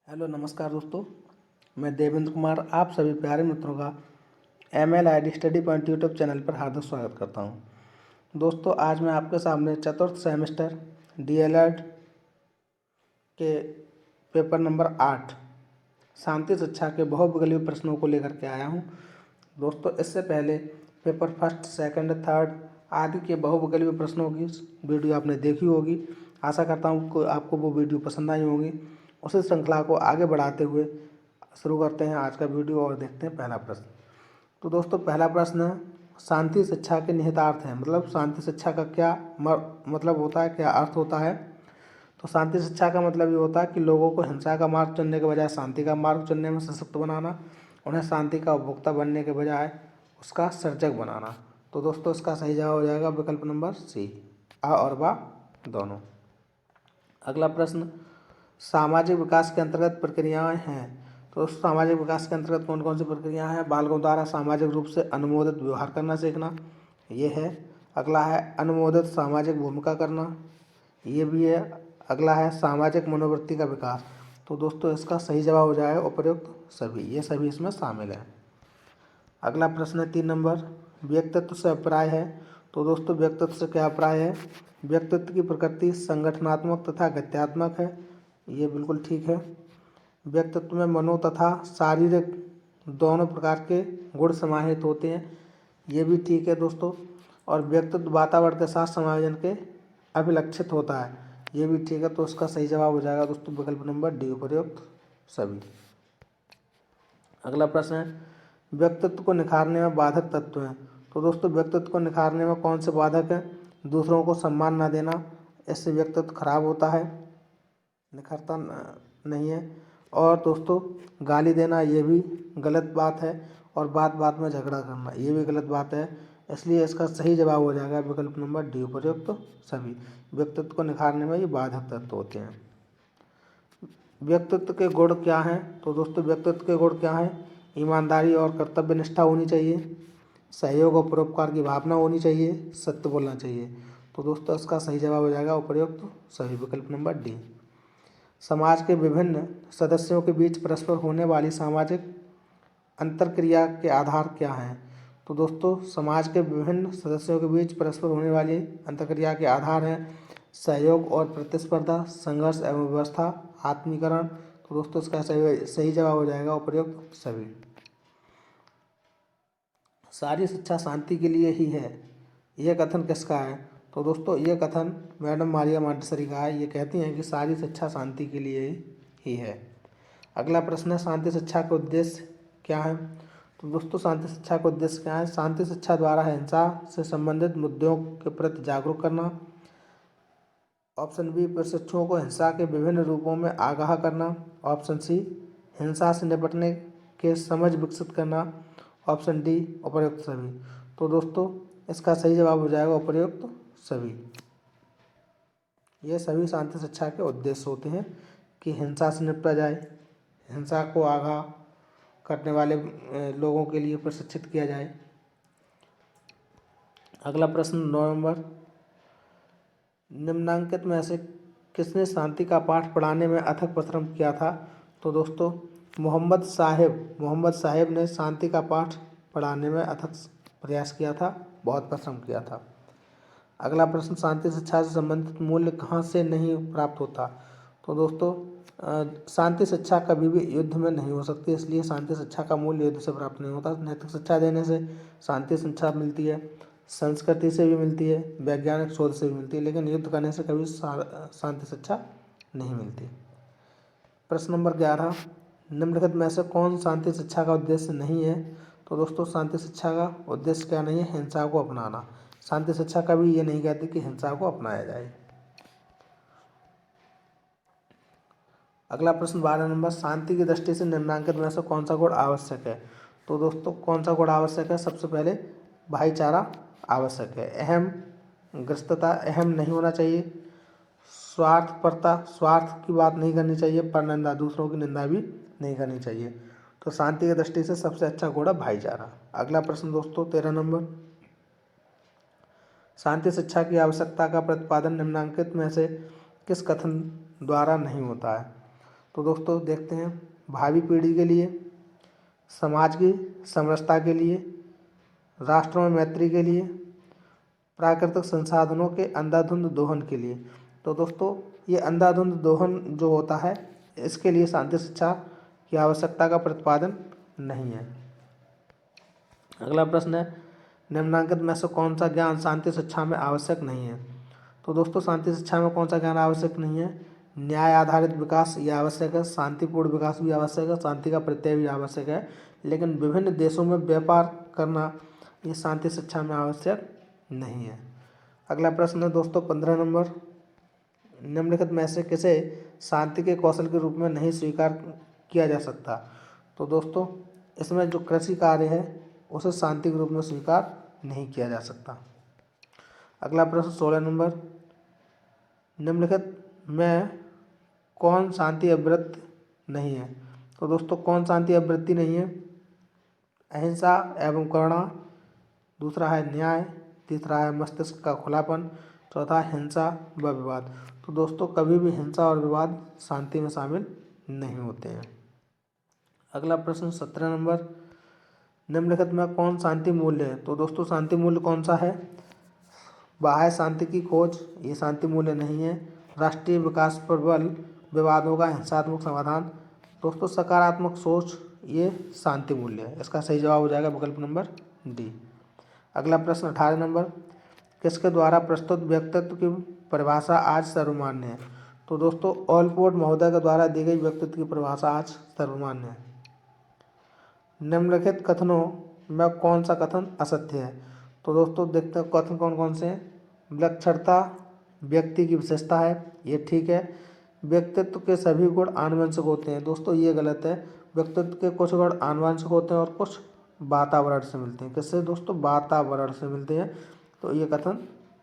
Hello नमस्कार दोस्तों। मैं देवेंद्र कुमार आप सभी प्यारे मित्रों का MLID study point YouTube channel पर हार्दिक स्वागत करता हूं। दोस्तों आज मैं आपके सामने चतुर्थ सेमेस्टर DLED के पेपर नंबर 8 शांति शिक्षा के बहुविकल्पीय प्रश्नों को लेकर के आया हूं। दोस्तों इससे पहले पेपर फर्स्ट सेकंड थर्ड आदि के बहुविकल्पीय प्रश्नों की वीडियो आपने देखी होगी। आशा करता हूं कि आपको वो वीडियो पसंद आई होगी। उसी श्रृंखला को आगे बढ़ाते हुए शुरू करते हैं आज का वीडियो और देखते हैं पहला प्रश्न। तो दोस्तों पहला प्रश्न है, शांति शिक्षा के निहितार्थ हैं, मतलब शांति शिक्षा का क्या मतलब होता है, क्या अर्थ होता है। तो शांति शिक्षा का मतलब ये होता है कि लोगों को हिंसा का मार्ग चुनने के बजाय शांति का मार्ग चुनने में सशक्त बनाना, उन्हें शांति का उपभोक्ता बनने के बजाय उसका सर्जक बनाना। तो दोस्तों इसका सही जवाब हो जाएगा विकल्प नंबर सी, आ और बा दोनों। अगला प्रश्न, सामाजिक विकास के अंतर्गत प्रक्रियाएं हैं। तो सामाजिक विकास के अंतर्गत कौन कौन सी प्रक्रियाएं हैं। बालकों द्वारा सामाजिक रूप से अनुमोदित व्यवहार करना सीखना, ये है। अगला है अनुमोदित सामाजिक भूमिका करना, ये भी है। अगला है सामाजिक मनोवृत्ति का विकास। तो दोस्तों इसका सही जवाब हो जाएगा उपयुक्त सभी, ये सभी इसमें शामिल है। अगला प्रश्न है 3 नंबर, व्यक्तित्व से अभिप्राय है। तो दोस्तों व्यक्तित्व से क्या अभिप्राय है। व्यक्तित्व की प्रकृति संगठनात्मक तथा गत्यात्मक है, ये बिल्कुल ठीक है। व्यक्तित्व में मनो तथा शारीरिक दोनों प्रकार के गुण समाहित होते हैं, ये भी ठीक है दोस्तों। और व्यक्तित्व वातावरण के साथ समायोजन के अभिलक्षित होता है, ये भी ठीक है। तो उसका सही जवाब हो जाएगा दोस्तों विकल्प नंबर डी, उपयुक्त सभी। अगला प्रश्न है, व्यक्तित्व को निखारने में बाधक तत्व हैं। तो दोस्तों व्यक्तित्व को निखारने में कौन से बाधक हैं। दूसरों को सम्मान न देना, इससे व्यक्तित्व खराब होता है, निखरता नहीं है। और दोस्तों गाली देना, ये भी गलत बात है। और बात बात में झगड़ा करना, ये भी गलत बात है। इसलिए इसका सही जवाब हो जाएगा विकल्प नंबर डी, उपयुक्त सभी। व्यक्तित्व को निखारने में ये बाधक तत्व होते हैं। व्यक्तित्व के गुण क्या हैं। तो दोस्तों व्यक्तित्व के गुण क्या हैं। ईमानदारी और कर्तव्य निष्ठा होनी चाहिए, सहयोग और परोपकार की भावना होनी चाहिए, सत्य बोलना चाहिए। तो दोस्तों इसका सही जवाब हो जाएगा उपयुक्त सभी, विकल्प नंबर डी। समाज के विभिन्न सदस्यों के बीच परस्पर होने वाली सामाजिक अंतरक्रिया के आधार क्या हैं। तो दोस्तों समाज के विभिन्न सदस्यों के बीच परस्पर होने वाली अंतरक्रिया के आधार हैं सहयोग और प्रतिस्पर्धा, संघर्ष एवं व्यवस्था, आत्मीकरण। तो दोस्तों इसका सही जवाब हो जाएगा उपयुक्त सभी। सारी शिक्षा शांति के लिए ही है, यह कथन किसका है। तो दोस्तों ये कथन मैडम मारिया मॉन्टेसरी का है। ये कहती हैं कि सारी शिक्षा शांति के लिए ही है। अगला प्रश्न है, शांति शिक्षा का उद्देश्य क्या है। तो दोस्तों शांति शिक्षा का उद्देश्य क्या है। शांति शिक्षा द्वारा हिंसा से संबंधित मुद्दों के प्रति जागरूक करना। ऑप्शन बी, प्रशिक्षुओं को हिंसा के विभिन्न रूपों में आगाह करना। ऑप्शन सी, हिंसा से निपटने के समझ विकसित करना। ऑप्शन डी, उपयुक्त सभी। तो दोस्तों इसका सही जवाब हो जाएगा उपयुक्त सभी। ये सभी शांति शिक्षा के उद्देश्य होते हैं कि हिंसा से निपटा जाए, हिंसा को आगाह करने वाले लोगों के लिए प्रशिक्षित किया जाए। अगला प्रश्न 9 नंबर, निम्नांकित में से किसने शांति का पाठ पढ़ाने में अथक परिश्रम किया था। तो दोस्तों मोहम्मद साहिब ने शांति का पाठ पढ़ाने में अथक प्रयास किया था, बहुत परिश्रम किया था। अगला प्रश्न, शांति शिक्षा से संबंधित मूल्य कहाँ से नहीं प्राप्त होता। तो दोस्तों शांति शिक्षा कभी भी युद्ध में नहीं हो सकती, इसलिए शांति शिक्षा का मूल्य युद्ध से प्राप्त नहीं होता। नैतिक शिक्षा देने से शांति शिक्षा मिलती है, संस्कृति से भी मिलती है, वैज्ञानिक शोध से भी मिलती है, लेकिन युद्ध करने से कभी शांति शिक्षा नहीं मिलती। प्रश्न नंबर 11, निम्नलिखित में से कौन शांति शिक्षा का उद्देश्य नहीं है। तो दोस्तों शांति शिक्षा का उद्देश्य क्या नहीं है, हिंसा को अपनाना। शांति शिक्षा कभी ये नहीं कहती कि हिंसा को अपनाया जाए। अगला प्रश्न 12 नंबर, शांति की दृष्टि से निम्नांकित में से कौन सा गुण आवश्यक है। तो दोस्तों कौन सा गुण आवश्यक है। सबसे पहले भाईचारा आवश्यक है, अहम ग्रस्तता अहम नहीं होना चाहिए, स्वार्थपरता स्वार्थ की बात नहीं करनी चाहिए, परनिंदा दूसरों की निंदा भी नहीं करनी चाहिए। तो शांति की दृष्टि से सबसे अच्छा गुण है भाईचारा। अगला प्रश्न दोस्तों 13 नंबर, शांति शिक्षा की आवश्यकता का प्रतिपादन निम्नांकित में से किस कथन द्वारा नहीं होता है। तो दोस्तों देखते हैं, भावी पीढ़ी के लिए, समाज की समरसता के लिए, राष्ट्रों में मैत्री के लिए, प्राकृतिक संसाधनों के अंधाधुंध दोहन के लिए। तो दोस्तों ये अंधाधुंध दोहन जो होता है, इसके लिए शांति शिक्षा की आवश्यकता का प्रतिपादन नहीं है। अगला प्रश्न है, निम्नांकित में से कौन सा ज्ञान शांति शिक्षा में आवश्यक नहीं है। तो दोस्तों शांति शिक्षा में कौन सा ज्ञान आवश्यक नहीं है? न्याय आधारित विकास ये आवश्यक है, शांतिपूर्ण विकास भी आवश्यक है, शांति का प्रत्यय भी आवश्यक है, लेकिन विभिन्न देशों में व्यापार करना ये शांति शिक्षा में आवश्यक नहीं है। अगला प्रश्न है दोस्तों 15 नंबर, निम्नलिखित में से किसे शांति के कौशल के रूप में नहीं स्वीकार किया जा सकता। तो दोस्तों इसमें जो कृषि कार्य है उसे शांति के रूप में स्वीकार नहीं किया जा सकता। अगला प्रश्न 16 नंबर, निम्नलिखित में कौन शांति अवृत्ति नहीं है। तो दोस्तों कौन शांति अवृत्ति नहीं है? अहिंसा एवं करुणा, दूसरा है न्याय, तीसरा है मस्तिष्क का खुलापन, चौथा हिंसा व विवाद। तो दोस्तों कभी भी हिंसा और विवाद शांति में शामिल नहीं होते हैं। अगला प्रश्न 17 नंबर, निम्नलिखित में कौन शांति मूल्य है। तो दोस्तों शांति मूल्य कौन सा है? बाह्य शांति की खोज, ये शांति मूल्य नहीं है। राष्ट्रीय विकास पर बल, विवादों का हिंसात्मक समाधान, दोस्तों सकारात्मक सोच, ये शांति मूल्य है। इसका सही जवाब हो जाएगा विकल्प नंबर डी। अगला प्रश्न 18 नंबर, किसके द्वारा प्रस्तुत व्यक्तित्व की परिभाषा आज सर्वमान्य है। तो दोस्तों ऑलपोर्ट महोदय के द्वारा दी गई व्यक्तित्व की परिभाषा आज सर्वमान्य है। निम्नलिखित कथनों में कौन सा कथन असत्य है। तो दोस्तों देखते हैं कथन कौन कौन से हैं। विलक्षणता व्यक्ति की विशेषता है, ये ठीक है। व्यक्तित्व के सभी गुण आनुवंशिक होते हैं, दोस्तों ये गलत है। व्यक्तित्व के कुछ गुण आनुवंशिक होते हैं और कुछ वातावरण से मिलते हैं। किससे दोस्तों? वातावरण से मिलते हैं। तो ये कथन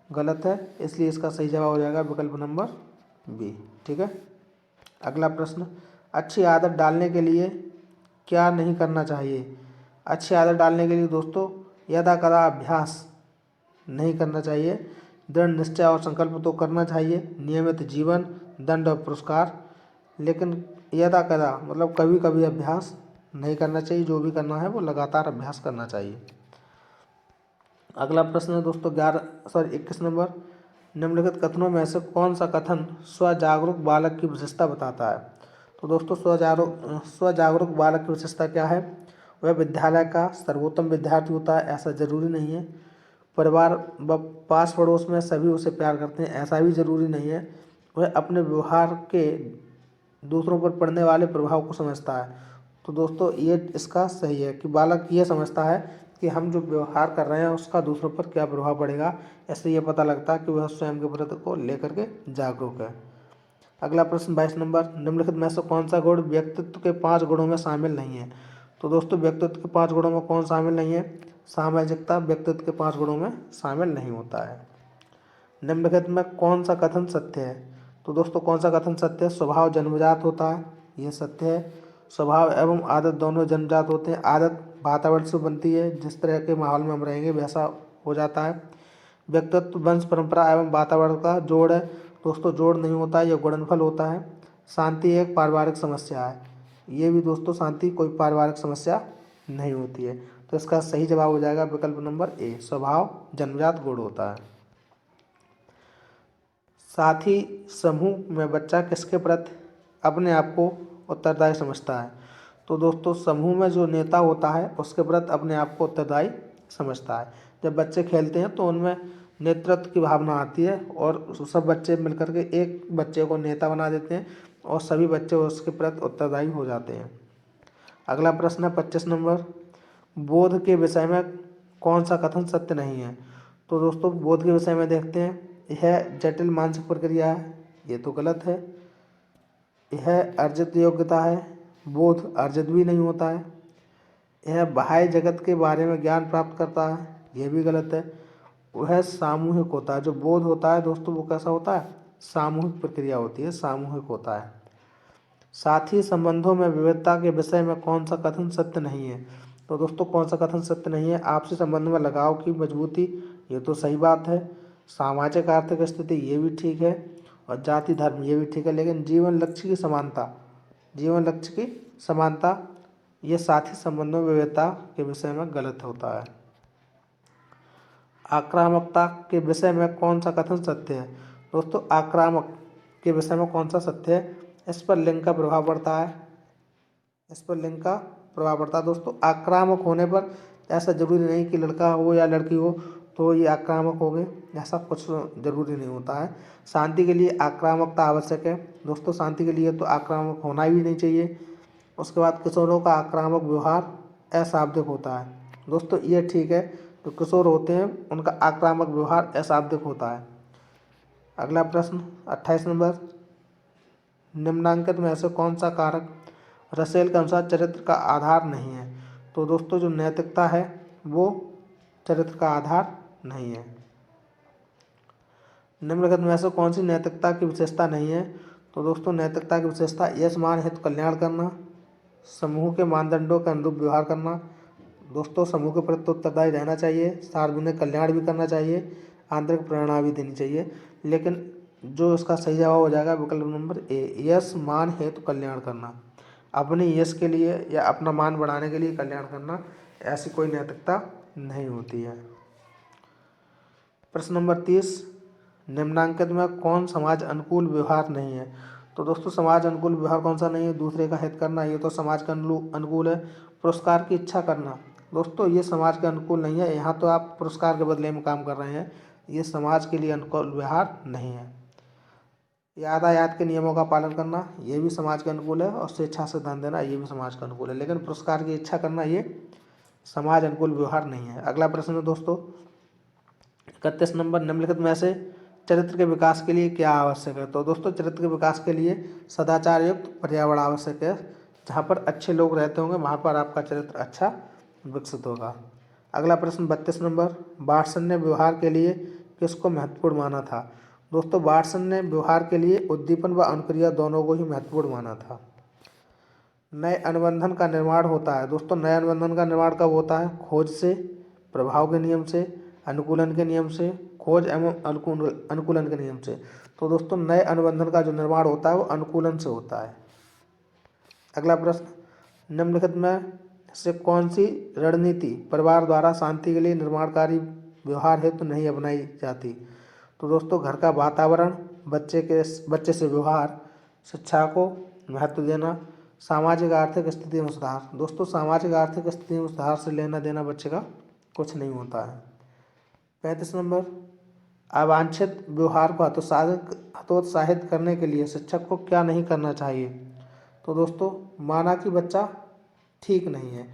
गलत है, इसलिए इसका सही जवाब हो जाएगा विकल्प नंबर बी। ठीक है। अगला प्रश्न, अच्छी आदत डालने के लिए क्या नहीं करना चाहिए। अच्छी आदत डालने के लिए दोस्तों यदा कदा अभ्यास नहीं करना चाहिए, दृढ़ निश्चय और संकल्प तो करना चाहिए, नियमित जीवन, दंड और पुरस्कार, लेकिन यदा कदा मतलब कभी कभी अभ्यास नहीं करना चाहिए। जो भी करना है वो लगातार अभ्यास करना चाहिए। अगला प्रश्न है दोस्तों 21 नंबर, निम्नलिखित कथनों में से कौन सा कथन स्वजागरूक बालक की विशेषता बताता है। तो दोस्तों स्वजागरूक बालक की विशेषता क्या है? वह विद्यालय का सर्वोत्तम विद्यार्थी होता है, ऐसा जरूरी नहीं है। परिवार व पास पड़ोस में सभी उसे प्यार करते हैं, ऐसा भी जरूरी नहीं है। वह अपने व्यवहार के दूसरों पर पड़ने वाले प्रभाव को समझता है। तो दोस्तों ये इसका सही है कि बालक ये समझता है कि हम जो व्यवहार कर रहे हैं उसका दूसरों पर क्या प्रभाव पड़ेगा। ऐसे ये पता लगता है कि वह स्वयं के प्रति को लेकर के जागरूक है। अगला प्रश्न 22 नंबर, निम्नलिखित में से कौन सा गुण व्यक्तित्व के 5 गुणों में शामिल नहीं है। तो दोस्तों व्यक्तित्व के 5 गुणों में कौन शामिल नहीं है? सामाजिकता व्यक्तित्व के 5 गुणों में शामिल नहीं होता है। निम्नलिखित में कौन सा कथन सत्य है। तो दोस्तों कौन सा कथन सत्य है? स्वभाव जन्मजात होता है, ये सत्य है। स्वभाव एवं आदत दोनों जन्मजात होते हैं। आदत वातावरण से बनती है, जिस तरह के माहौल में हम रहेंगे वैसा हो जाता है। व्यक्तित्व वंश परंपरा एवं वातावरण का जोड़ है, दोस्तों जोड़ नहीं होता है, यह गुणनफल होता है। शांति एक पारिवारिक समस्या है, ये भी दोस्तों शांति कोई पारिवारिक समस्या नहीं होती है। तो इसका सही जवाब हो जाएगा विकल्प नंबर ए, स्वभाव जन्मजात गुण होता है। साथी समूह में बच्चा किसके प्रति अपने आप को उत्तरदायी समझता है। तो दोस्तों समूह में जो नेता होता है उसके प्रति अपने आप को उत्तरदायी समझता है। जब बच्चे खेलते हैं तो उनमें नेतृत्व की भावना आती है और सब बच्चे मिलकर के एक बच्चे को नेता बना देते हैं और सभी बच्चे उसके प्रति उत्तरदायी हो जाते हैं। अगला प्रश्न है 25 नंबर, बोध के विषय में कौन सा कथन सत्य नहीं है। तो दोस्तों बोध के विषय में देखते हैं, यह जटिल मानसिक प्रक्रिया है, ये तो गलत है। यह अर्जित योग्यता है, बोध अर्जित भी नहीं होता है। यह बाह्य जगत के बारे में ज्ञान प्राप्त करता है, यह भी गलत है। वह सामूहिक होता है, जो बोध होता है दोस्तों वो कैसा होता है? सामूहिक प्रक्रिया होती है, सामूहिक होता है। साथी संबंधों में विविधता के विषय में कौन सा कथन सत्य नहीं है। तो दोस्तों कौन सा कथन सत्य नहीं है? आपसी संबंध में लगाव की मजबूती, ये तो सही बात है। सामाजिक आर्थिक स्थिति, ये भी ठीक है। और जाति धर्म, ये भी ठीक है। लेकिन जीवन लक्ष्य की समानता, जीवन लक्ष्य की समानता, ये साथी संबंधों में विविधता के विषय में गलत होता है। आक्रामकता के विषय में कौन सा कथन सत्य है? दोस्तों आक्रामक के विषय में कौन सा सत्य है? इस पर लिंग का प्रभाव पड़ता है, इस पर लिंग का प्रभाव पड़ता है। दोस्तों आक्रामक होने पर ऐसा जरूरी नहीं कि लड़का हो या लड़की हो तो ये आक्रामक हो गए, ऐसा कुछ जरूरी नहीं होता है। शांति के लिए आक्रामकता आवश्यक है। दोस्तों शांति के लिए तो आक्रामक होना भी नहीं चाहिए। उसके बाद किशोरों का आक्रामक व्यवहार अशाब्दिक होता है। दोस्तों ये ठीक है, तो किशोर होते हैं उनका आक्रामक व्यवहार अशाब्दिक होता है। अगला प्रश्न 28 नंबर, निम्नांकित में से कौन सा कारक रसेल के अनुसार चरित्र का आधार नहीं है? तो दोस्तों जो नैतिकता है वो चरित्र का आधार नहीं है। निम्नलिखित में से कौन सी नैतिकता की विशेषता नहीं है? तो दोस्तों नैतिकता की विशेषता यश मान हित कल्याण करना, समूह के मानदंडों के अनुरूप व्यवहार करना। दोस्तों समूह के प्रति उत्तरदायी रहना चाहिए, सार्वजनिक कल्याण भी करना चाहिए, आंतरिक प्रेरणा भी देनी चाहिए। लेकिन जो इसका सही जवाब हो जाएगा विकल्प नंबर ए, यश मान हेतु कल्याण करना। अपने यश के लिए या अपना मान बढ़ाने के लिए कल्याण करना, ऐसी कोई नैतिकता नहीं होती है। प्रश्न नंबर 30, निम्नांकित में कौन समाज अनुकूल व्यवहार नहीं है? तो दोस्तों समाज अनुकूल व्यवहार कौन सा नहीं है? दूसरे का हित करना, ये तो समाज के अनुकूल है। पुरस्कार की इच्छा करना, दोस्तों ये समाज के अनुकूल नहीं है। यहाँ तो आप पुरस्कार के बदले में काम कर रहे हैं, ये समाज के लिए अनुकूल व्यवहार नहीं है। यातायात के नियमों का पालन करना, ये भी समाज के अनुकूल है। और स्वेच्छा से धन देना, ये भी समाज के अनुकूल है। लेकिन पुरस्कार की इच्छा करना ये समाज अनुकूल व्यवहार नहीं है। अगला प्रश्न है दोस्तों 31 नंबर, निम्नलिखित में से चरित्र के विकास के लिए क्या आवश्यक है? तो दोस्तों चरित्र के विकास के लिए सदाचार युक्त पर्यावरण आवश्यक है। जहाँ पर अच्छे लोग रहते होंगे वहाँ पर आपका चरित्र अच्छा विकसित होगा। अगला प्रश्न 32 नंबर, वाटसन ने व्यवहार के लिए किसको महत्वपूर्ण माना था? दोस्तों वाटसन ने व्यवहार के लिए उद्दीपन व अनुक्रिया दोनों को ही महत्वपूर्ण माना था। नए अनुबंधन का निर्माण होता है। दोस्तों नए अनुबंधन का निर्माण कब होता है? खोज से, प्रभाव के नियम से, अनुकूलन के नियम से, खोज एवं अनुकूलन के नियम से। तो दोस्तों नए अनुबंधन का जो निर्माण होता है वो अनुकूलन से होता है। अगला प्रश्न, निम्नलिखित में से कौन सी रणनीति परिवार द्वारा शांति के लिए निर्माणकारी व्यवहार हेतु नहीं अपनाई जाती? तो दोस्तों घर का वातावरण, बच्चे से व्यवहार, शिक्षा को महत्व देना, सामाजिक आर्थिक स्थिति में सुधार। दोस्तों सामाजिक आर्थिक स्थिति में सुधार से लेना देना बच्चे का कुछ नहीं होता है। 35 नंबर, अवांछित व्यवहार को हतोत्साहित करने के लिए शिक्षक को क्या नहीं करना चाहिए? तो दोस्तों माना कि बच्चा ठीक नहीं है,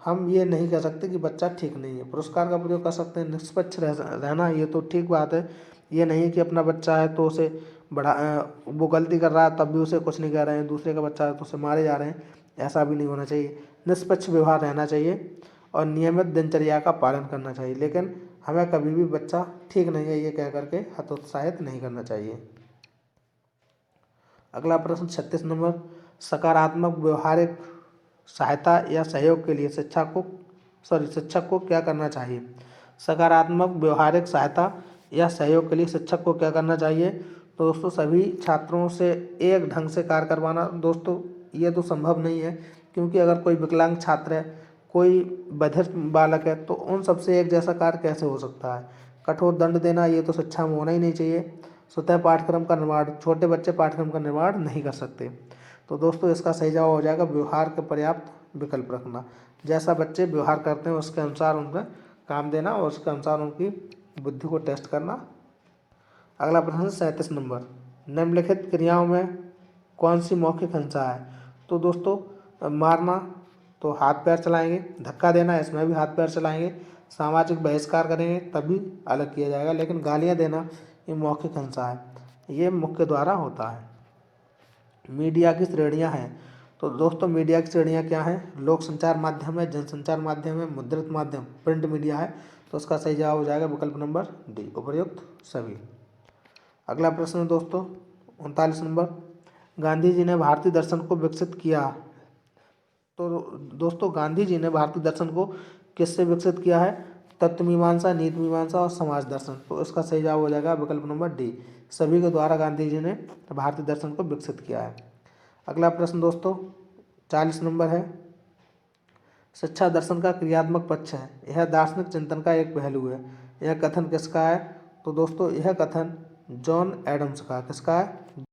हम ये नहीं कह सकते कि बच्चा ठीक नहीं है। पुरस्कार का प्रयोग कर सकते हैं, निष्पक्ष रहना, ये तो ठीक बात है। ये नहीं कि अपना बच्चा है तो उसे वो गलती कर रहा है तब भी उसे कुछ नहीं कह रहे हैं, दूसरे का बच्चा है तो उसे मारे जा रहे हैं, ऐसा भी नहीं होना चाहिए। निष्पक्ष व्यवहार रहना चाहिए और नियमित दिनचर्या का पालन करना चाहिए। लेकिन हमें कभी भी बच्चा ठीक नहीं है ये कह करके हतोत्साहित नहीं करना चाहिए। अगला प्रश्न 36 नंबर, सकारात्मक व्यवहारिक सहायता या सहयोग के लिए शिक्षक को क्या करना चाहिए? सकारात्मक व्यवहारिक सहायता या सहयोग के लिए शिक्षक को क्या करना चाहिए? तो दोस्तों सभी छात्रों से एक ढंग से कार्य करवाना। दोस्तों ये तो संभव नहीं है, क्योंकि अगर कोई विकलांग छात्र है, कोई बधिर बालक है, तो उन सबसे एक जैसा कार्य कैसे हो सकता है? कठोर दंड देना ये तो शिक्षा में होना ही नहीं चाहिए। स्वतः पाठ्यक्रम का निर्माण, छोटे बच्चे पाठ्यक्रम का निर्माण नहीं कर सकते। तो दोस्तों इसका सही जवाब हो जाएगा व्यवहार के पर्याप्त विकल्प रखना। जैसा बच्चे व्यवहार करते हैं उसके अनुसार उनका काम देना और उसके अनुसार उनकी बुद्धि को टेस्ट करना। अगला प्रश्न 37 नंबर, निम्नलिखित क्रियाओं में कौन सी मौखिक हिंसा है? तो दोस्तों मारना तो हाथ पैर चलाएंगे, धक्का देना इसमें भी हाथ पैर चलाएंगे, सामाजिक बहिष्कार करेंगे तभी अलग किया जाएगा। लेकिन गालियाँ देना ये मौखिक हिंसा है, ये मुख्य द्वारा होता है। मीडिया की श्रेणियां हैं। तो दोस्तों मीडिया की श्रेणियां क्या हैं? लोक संचार माध्यम है, जनसंचार माध्यम है, मुद्रित माध्यम, प्रिंट मीडिया है। तो उसका सही जवाब हो जाएगा विकल्प नंबर डी, उपर्युक्त सभी। अगला प्रश्न है दोस्तों 39 नंबर, गांधी जी ने भारतीय दर्शन को विकसित किया। तो दोस्तों गांधी जी ने भारतीय दर्शन को किससे विकसित किया है? तत्व मीमांसा, नीति मीमांसा और समाज दर्शन। तो इसका सही जवाब हो जाएगा विकल्प नंबर डी, सभी के द्वारा गांधी जी ने भारतीय दर्शन को विकसित किया है। अगला प्रश्न दोस्तों 40 नंबर है, शिक्षा दर्शन का क्रियात्मक पक्ष है, यह दार्शनिक चिंतन का एक पहलू है। यह कथन किसका है? तो दोस्तों यह कथन जॉन एडम्स का, किसका है?